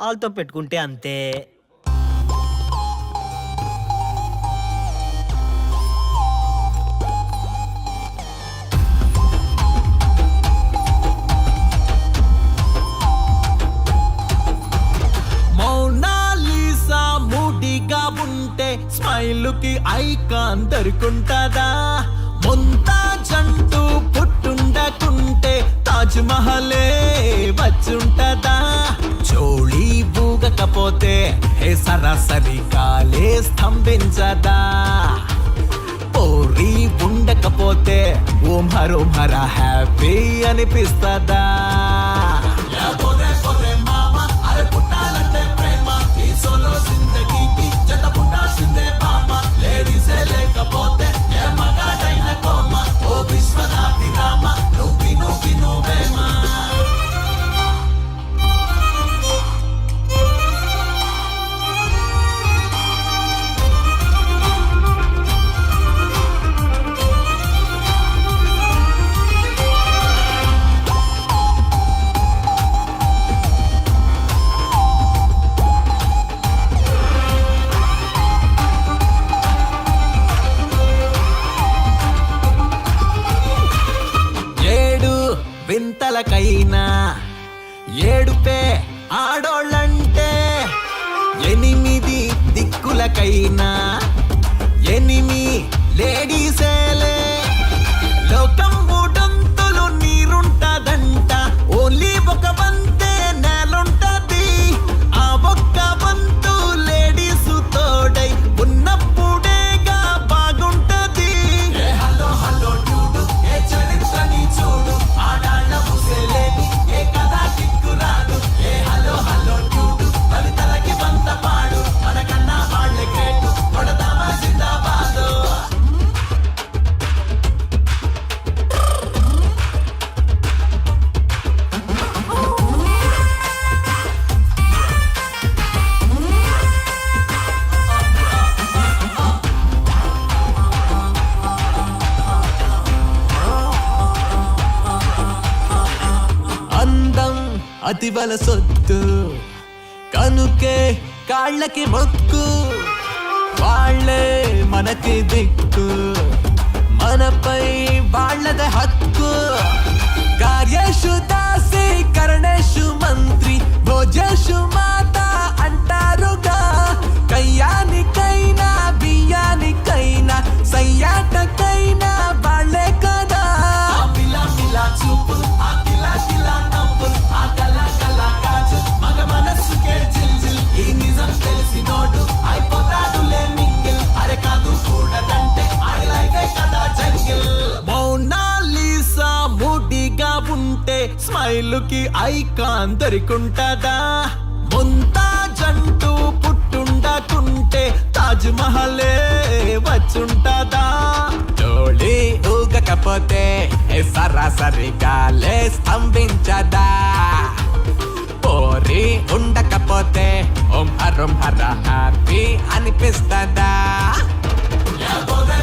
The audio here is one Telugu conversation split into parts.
వాళ్ళతో పెట్టుకుంటే అంతే. మౌనాలీసా మూడిగా ఉంటే స్మైలుకి ఐకాన్ దొరుకుంటదా? ముంతాజంటూ పుట్టుండకుంటే తాజ్ మహలే వచ్చుంటదా? జోళీ బూగకపోతే ఏ సరాసరి కాలే స్తంభించదా? పోరి ఉండకపోతే ఓం హరోం హర హ్యాపీ అనిపిస్తదా? లేకపోతే ఓ విశ్వనాథి రామ నువ్వి నువ్వి నువ్వేమా. వింతలకైనా ఏడుపే ఆడోళ్ళంటే, 8 దిక్కులకైనా 8 లేడీసేలే. లోకం మూడొంతులు నీరుంటదంట, ఓన్లీ ఒక వంతే నేలుంటది. ఆ ఒక్క వంతు లేడీసు తోడై ఉన్నప్పుడేగా బాగుంటది. హలో హలో చూడు, ఏ చరిత్రని చూడు, ఆడాళ్ళ ముసలేని ఏ కథా కిక్కురాదు. ఏ హలో హలో చూడు, కవితలకి వంత పాడు, మనకన్నా వాళ్ళే గ్రేటు, కొడదామా జిందాబాదు. అందం అతివల సొత్తు, కనుకే కాళ్ళకి మొక్కు, వాళ్ళే మనకి దిక్కు, మనపై వాళ్ళద హక్కు. కార్యేషు దాసి కరణేషు మంత్రి, భోజేషు మాత అంటారుగా. కయ్యానికైనా బియ్యానికైనా సయ్యాటకైనా వాళ్ళే కదా. చూపు ఆ కిలా కిలా నవ్వులు, ఆ కళా కళా కాజు, మగ మనస్సుకే జిల్జిల్. ఈ నిజం తెలిసినోడు అయిపోతాడులే మింగిల్. అరే కాదు కూడదంటే ఆడలైతే కదా జంగిల్. మౌనాలీసా మూడిగా ఉంటే స్మైలుకి ఐకాన్ దొరికుంటదా? ముంతాజంటూ పుట్టుండకుంటే తాజ్ మహలే వచ్చుంటదా? జోళీ ఊగకపోతే ఏ సరాసరి గాలే స్తంభించదా? పోరి ఉండకపోతే ఓం హరం హర హ్యాపీ అనిపిస్తదా? లేకపోతే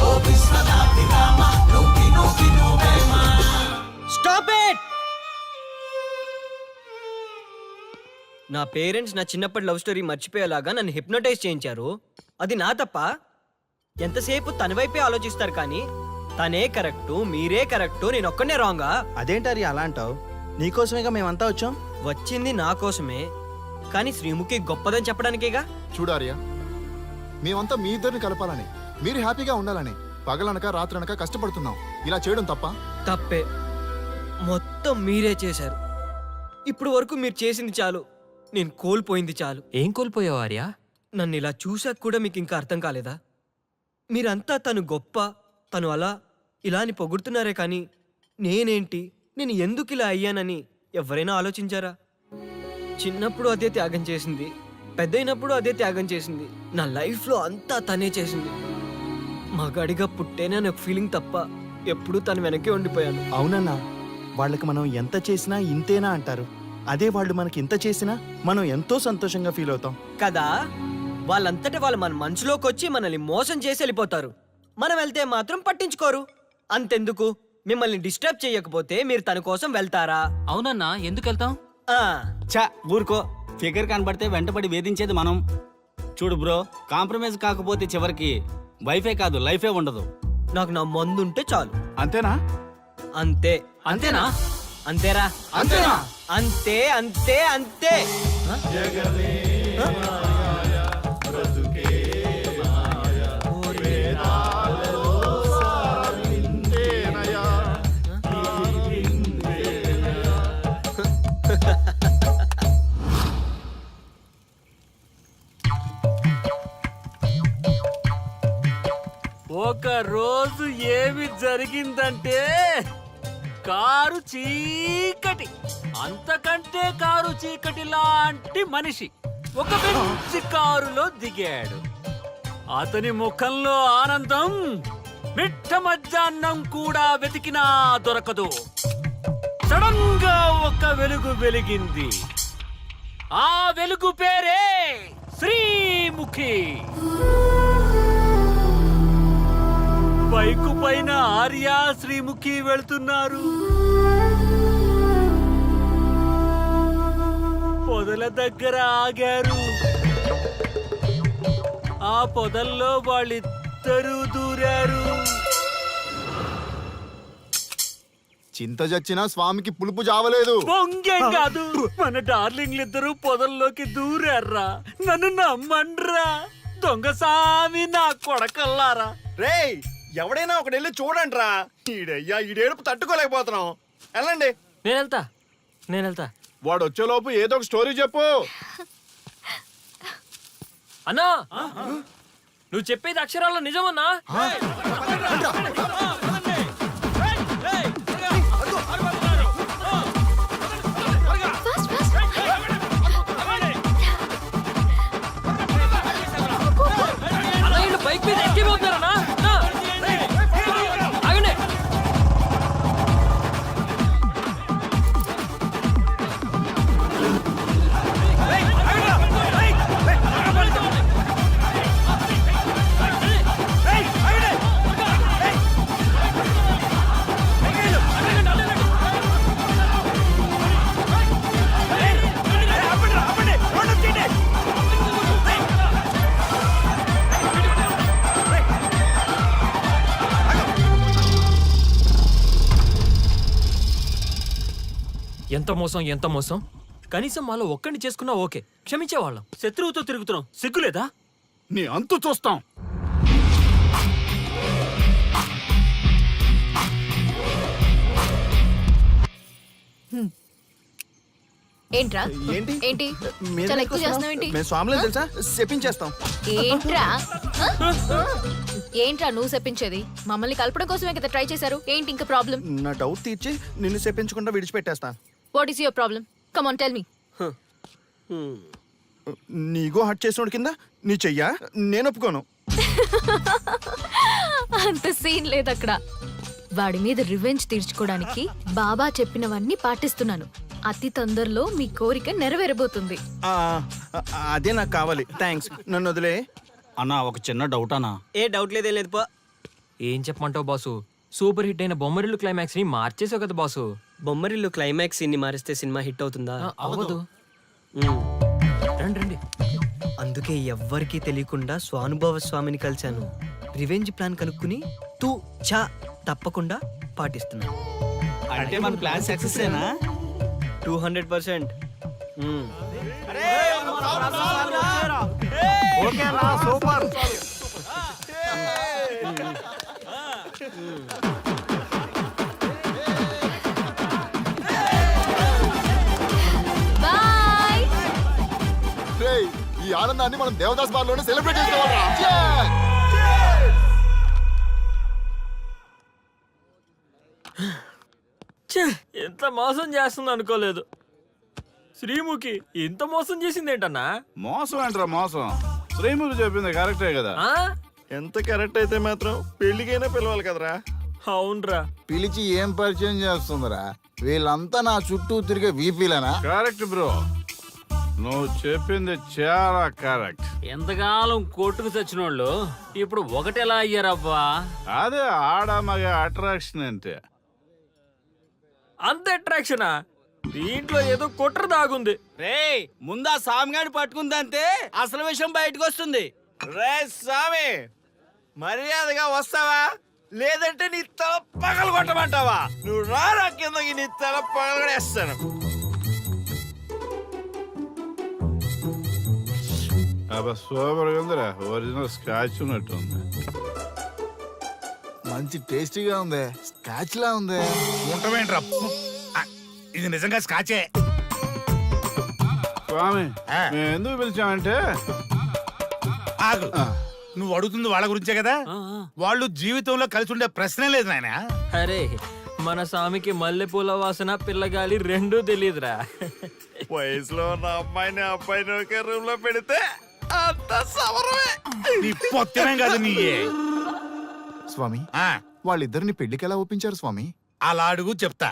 ఓ విశ్వనాథి రామ నువ్వి నువ్వి నువ్వేమా. Stop it! నా పేరెంట్స్ నా చిన్నప్పటి లవ్ స్టోరీ మర్చిపోయేలాగా నన్ను హిప్నోటైజ్ చేయించారు. అది నా తప్ప? ఎంతసేపు తన వైపే ఆలోచిస్తారు కానీ తనే కరెక్టు, మీరే కరెక్టు, నేను ఒక్కనే రాంగా? అదేంటారి అలా అంటావు? నీకోసమేగా మేమంతా వచ్చాం. వచ్చింది నా కోసమే, కానీ శ్రీముఖి గొప్పదని చెప్పడానికేగా. చూడారియా, మేమంతా మీ ఇద్దరిని కలపాలని, మీరు హ్యాపీగా ఉండాలని పగలనక రాత్రనక కష్టపడుతున్నాం. ఇలా చేయడం తప్ప? తప్పే. మొత్తం మీరే చేశారు. ఇప్పుడు వరకు మీరు చేసింది చాలు, నేను కోల్పోయింది చాలు. ఏం కోల్పోయావు ఆర్య? నన్ను ఇలా చూసాక కూడా మీకు ఇంకా అర్థం కాలేదా? మీరంతా తను గొప్ప, తను అలా ఇలా అని పొగుడుతున్నారే కానీ నేనేంటి, నేను ఎందుకు ఇలా అయ్యానని ఎవరైనా ఆలోచించారా? చిన్నప్పుడు అదే త్యాగం చేసింది, పెద్దయినప్పుడు అదే త్యాగం చేసింది. నా లైఫ్లో అంతా తనే చేసింది. మగాడిగా పుట్టేనే అనే ఒక ఫీలింగ్ తప్ప ఎప్పుడూ తను వెనకే ఉండిపోయాను. అవునన్నా, వాళ్ళకి మనం ఎంత చేసినా ఇంతేనా అంటారు. అదే వాళ్ళు మనకి ఇంత చేసినా మనం ఎంతో సంతోషంగా ఫీల్ అవుతాం కదా. వాళ్ళంతటా వాళ్ళు మన మనసులోకి వచ్చి మనల్ని మోసం చేసి వెళ్ళిపోతారు. మనం వెళ్తే మాత్రం పట్టించుకోరు. అంతెందుకు, మిమ్మల్ని డిస్టర్బ్ చేయకపోతే మీరు తన కోసం వెళ్తారా? అవునన్నా, ఎందుకు వెళ్తాం? ఆ, చా ఊరుకో, ఫిగర్ కనబడితే వెంటపడి వేధించేది మనం. చూడు బ్రో, కాంప్రమైజ్ కాకపోతే చివరికి వైఫే కాదు లైఫే ఉండదు. నాకు నా మందుంటే చాలు. అంతేనా? అంతే. అంతేనా? అంతేరా. అంతేనా? అంతే అంతే అంతే. ఒక రోజు ఏమి జరిగిందంటే, కారు చీకటి, అంతకంటే కారు చీకటి లాంటి మనిషి ఒక మంచి కారులో దిగాడు. అతని ముఖంలో ఆనందం మిట్ట మధ్యాహ్నం కూడా వెతికినా దొరకదు. సడన్ గా ఒక వెలుగు వెలిగింది. ఆ వెలుగు పేరే శ్రీముఖి. బైకు పైన ఆర్య, శ్రీముఖి వెళ్తున్నారు. పొదల దగ్గర ఆగారు. ఆ పొదల్లో వాళ్ళిద్దరూ దూరారు. చింత చచ్చినా స్వామికి పులుపు జావలేదు. పొంగేం కాదు, మన డార్లింగ్లిద్దరూ పొదల్లోకి దూరారా. నన్ను నమ్మండ్రా, దొంగసామి నా కొడకల్లారా. రేయ్, ఎవడైనా ఒకటి వెళ్ళి చూడండి రా. ఈడయ్యా, ఈడేడుపు తట్టుకోలేకపోతున్నాం. వెళ్ళండి. నేను వెళ్తా. వాడు వచ్చేలోపు ఏదో ఒక స్టోరీ చెప్పు. అన్నా, నువ్వు చెప్పేది అక్షరాల్లో నిజమన్నా? బైక్ మీద ఎక్కిపోతున్నారన్నా? ఆగండి. ఎంత మోసం. కనీసం మాలో ఒక్కడిని చేసుకున్నా ఓకే, క్షమించేవాళ్ళం. శత్రువుతో తిరుగుతున్నాం, సిగ్గులేదా? నీ అంతు చూస్తాం. ఏంట్రా? ఏంటి? ఏంటి మీరు చాలా ఎందుకు ఎక్కువ చేస్తున్నావు ఏంటి? మేము స్వామిలో తెలుసా, చెప్పించేస్తాం. ఏంట్రా ఏంట్రా నువ్వు చెప్పించేది? మమ్మల్ని కలపడం కోసమే కదా ట్రై చేశారు. ఏంటి ఇంకా ప్రాబ్లం? నా డౌట్ తీర్చి నిన్ను చెప్పించకుండా విడిచిపెట్టేస్తా. What is your problem? Come on tell me. నీగో హట్ చేసినోడి కింద నీ చెయ్యా? నేను ఒప్పుకోను. అంత సీన్ లేదు అక్కడ. వాడి మీద రివెంజ్ తీర్చుకోవడానికి బాబా చెప్పినవన్నీ పాటిస్తున్నాను. అతి తొందరలో మీ కోరిక నెరవేరబోతుంది. ఆ, అదే నాకు కావాలి. థ్యాంక్స్, నన్ను వదిలే. అన్నా, ఒక చిన్న డౌట్ అన్నా. ఏ డౌట్ లేదేం లేదు పో. ఏం చెప్పమంటావు బాసు? సూపర్ హిట్ అయిన బొమ్మరిల్లు క్లైమాక్స్ ని మార్చేసావు కదా బాసు. బొమ్మరిల్లు క్లైమాక్స్ ని మారిస్తే సినిమా హిట్ అవుతుందా? అవ్వదు. ఉమ్. రండి. అందుకే ఎవ్వరికీ తెలియకుండా స్వానుభవ స్వామిని కలిశాను. రివెంజ్ ప్లాన్ కనుక్కుని తూ చా తప్పకుండా పాటిస్తున్నా. అంటే మన ప్లాన్ సక్సెస్ ఏనా? 200%. సూపర్. బాయ్. రేయ్, ఈ ఆనందాన్ని మనం దేవదాస్ బార్ లోనే సెలబ్రేట్ చేసుకోవాలరా. ఎంత మోసం చేస్తుంది అనుకోలేదు. శ్రీముఖి ఇంత మోసం చేసిందేంటన్నా? మోసం ఏంట్రా మోసం? శ్రీముఖి చెప్పింది కరెక్టే కదా. ఎంత కరెక్ట్ అయితే మాత్రం పెళ్లికైనా పిలవాలి కదరా. అవునరా. పిలిచి ఏం పరిచయం చేస్తుందిరా? వీళ్ళంతా నా చుట్టూ తిరిగే వీపీలేనా? Correct bro. నువ్వు చెప్పింది చాలా కరెక్ట్. ఎంతకాలం కొట్టుకు చచ్చినోళ్ళు ఇప్పుడు ఒకటెలా అయ్యారబ్బా? అదే ఆడ మగ అట్రాక్షన్ అంటే. అంత అట్రాక్షనా? దీంట్లో ఏదో కుట్ర దాగుంది. రే ముందా సామిగాడి పట్టుకుందంటే అసలు విషయం బయటకు వస్తుంది. రే స్వామి, మర్యాదగా వస్తావా లేదంటే నీ తల పగలు కొట్టమంటావా? నువ్వు రారా కిందకి, నీ తల పగలగడేస్తాను. అబ్బా సూపర్ గా ఉందిరా, ఒరిజినల్ స్కాచ్ ఉన్నట్టుంది. మంచి టేస్టీగా ఉంది, స్కాచ్ లా ఉంది. ఉంటామేంట్రా? ఇది నిజంగా స్కాచే. స్వామి మేము ఎందుకు పిలిచామంటే ఆగు, నువ్వు అడుగుతుంది వాళ్ళ గురించే కదా. వాళ్ళు జీవితంలో కలిసి ఉండే ప్రశ్నే లేదు నాయన. అరే మన స్వామికి మల్లెపూల వాసన పిల్లగాలి రెండూ తెలియదురా. వయసులో ఉన్న అమ్మాయిని అబ్బాయిని ఒకే రూమ్ లో పెడితే అంత సవరమే. నీ పొత్తమే కాదు నీయే. స్వామి, ఆ, వాళ్ళిద్దరిని పెళ్లికి ఎలా ఒప్పించారు స్వామి? అలా అడుగు చెప్తా.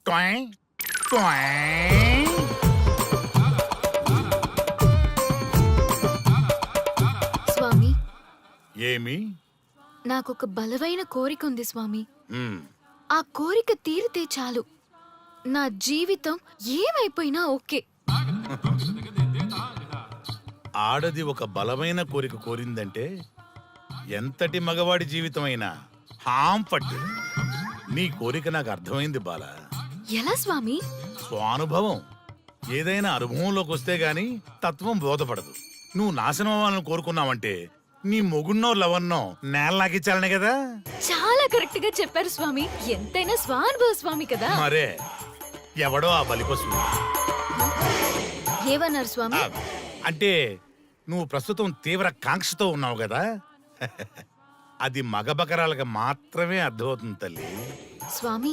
టొయ్, టొయ్. స్వామి, ఏమి? నాకొక బలమైన కోరిక ఉంది స్వామి. ఉమ్, ఆ కోరిక తీరితే చాలు, నా జీవితం ఏమైపోయినా ఓకే. ఆడది ఒక బలమైన కోరిక కోరిందంటే ఎంతటి మగవాడి జీవితమైనా హాం పట్టు. నీ కోరిక నాకు అర్థమైంది బాల. ఎలా స్వామి? స్వానుభవం. ఏదైనా అనుభవంలోకి వస్తే గాని తత్వం బోధపడదు. నువ్వు నాశనం అవ్వాలని కోరుకున్నావంటే నీ మొగున్నో లవన్నో నేల నాకిచ్చాలనే కదా. చాలా కరెక్ట్ గా చెప్పారు స్వామి. ఎంతైనా స్వానుభవ స్వామి కదా. మరే ఎవడో ఆ బలిపశు. ఏమన్నారు స్వామి? అంటే నువ్వు ప్రస్తుతం తీవ్ర కాంక్షతో ఉన్నావు కదా. అది మగ బకరాలకు మాత్రమే అర్థమవుతుంది తల్లి. స్వామి,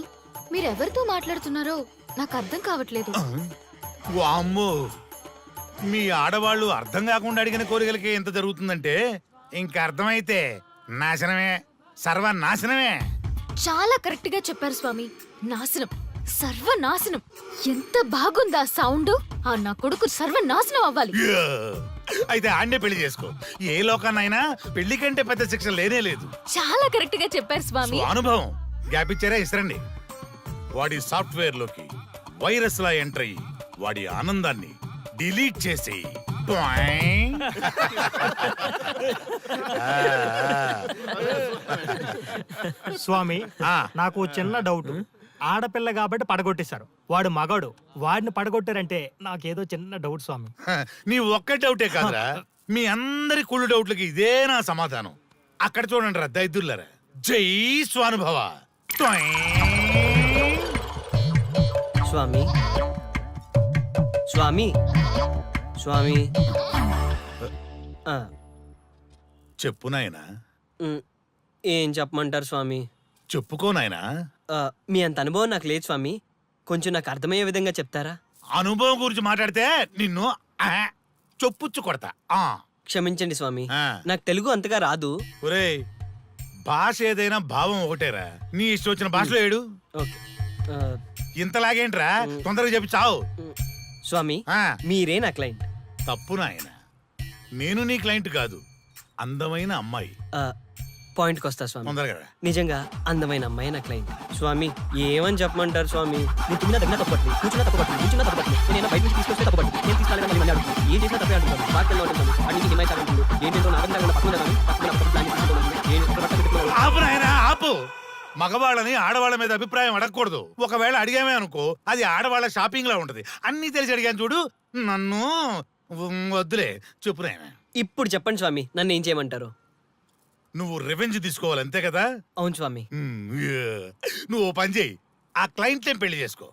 మీరెవరితో మాట్లాడుతున్నారో నాకు అర్థం కావట్లేదు. వామ్మో, మీ ఆడవాళ్ళు అర్థం కాకుండా అడిగిన కోరికలకి ఎంత జరుగుతుందంటే ఇంకా అర్థమైతే నాశనమే, సర్వనాశనమే. చాలా కరెక్ట్ గా చెప్పారు స్వామి. నాశనం, సర్వనాశనం. ఎంత బాగుందా సౌండ్? ఆ నా కొడుకు సర్వనాశనం అవ్వాలి. యా! అయితే ఆన్నే పెళ్లి చేసుకో. ఏ లోకాన్నైనా పెళ్లి కంటే పెద్ద శిక్ష లేనే లేదు. చాలా కరెక్ట్ గా చెప్పారు స్వామి. అనుభవం గ్యాప్ ఇచ్చారా? ఇస్తారండి. వాడి సాఫ్ట్వేర్ లోకి వైరస్ లా ఎంటర్ అయ్యి వాడి ఆనందాన్ని డిలీట్ చేసి స్వామి, ఆ, నాకు చిన్న డౌట్. ఆడపిల్ల కాబట్టి పడగొట్టేశారు, వాడు మగాడు, వాడిని పడగొట్టారంటే నాకేదో చిన్న డౌట్ స్వామి. నీ ఒక్క డౌటే కాదురా, మీ అందరి కుళ్ళు డౌట్లకి ఇదే నా సమాధానం. అక్కడ చూడండి రా దైదుర్లరా. జై స్వానుభవ. స్వామి స్వామి స్వామి ఆ, చెప్పు నాయనా, ఉమ్, ఏం చెప్పమంటారు స్వామి? చెప్పుకో నాయనా. మీ అంత అనుభవం నాకు లేదు స్వామి. కొంచెం నాకు అర్థమయ్యే విధంగా చెప్తారా? అనుభవం గురించి మాట్లాడితే నిన్ను చొప్పుచ్చు కొడతా. ఆ, క్షమించండి స్వామి, ఆ. నాకు తెలుగు అంతగా రాదు. ఒరేయ్, భాష ఏదైనా భావం ఒకటేరా. నీ ఇష్టం వచ్చిన భాషలో ఏడు. ఓకే. ఆ, ఇంతలాగేంట్రా, తొందరగా చెప్పి చావు. స్వామి, ఆ, మీరే నా క్లయింట్. తప్పు నాయన, నేను నీ క్లయింట్ కాదు, అందమైన అమ్మాయి. పాయింట్కి వస్తా స్వామి. తొందరగా రా. నిజంగా అందమైన అమ్మాయి నా క్లయింట్. స్వామి, ఏమని చెప్పమంటారు స్వామి? నేను తిన్నా దగ్గర తప్పట్లేదు, కూర్చున్నా తప్పట్లేదు, కూర్చున్నా తప్పట్లేదు, నేను బయట నుంచి తీసుకొస్తే తప్పట్లేదు, నేను తీసుకెళ్ళాలని మళ్ళీ అడుగుతాను. ఏం చేసినా తప్పే అడుగుతాను. బాగా ఉంటుంది, అడిగి హిమాయ్ ఉంటుంది, ఏంటంటే నాగంగా పక్కన ఆపు నాయనా, ఆపు. మగవాళ్ళని ఆడవాళ్ళ మీద అభిప్రాయం అడగకూడదు. ఒకవేళ అడిగామే అనుకో, అది ఆడవాళ్ళ షాపింగ్ లా ఉంటది. అన్ని తెలిసి అడిగాను చూడు, నన్ను వద్దులే. చెప్పు నాయనా. ఇప్పుడు చెప్పండి స్వామి, నన్ను ఏం చేయమంటారు? నువ్వు రివెంజ్ తీసుకోవాలి, అంతే కదా? అవును స్వామి. నువ్వు ఓ పని చేయి, ఆ క్లయింట్లే పెళ్లి చేసుకో.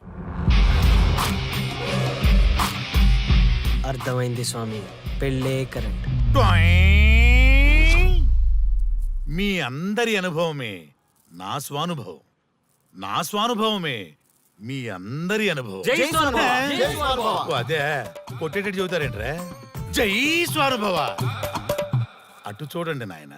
అర్థమైంది స్వామి, పెళ్ళే కరెక్ట్. మీ అందరి అనుభవమే నా స్వానుభవం, నా స్వానుభవమే మీ అందరి అనుభవం. జై స్వానుభవ, జై స్వానుభవ. ఓ, అదే కొట్టేటట్టు చెబుతారేంట్రా? జై స్వానుభవ. అటు చూడండి నాయన.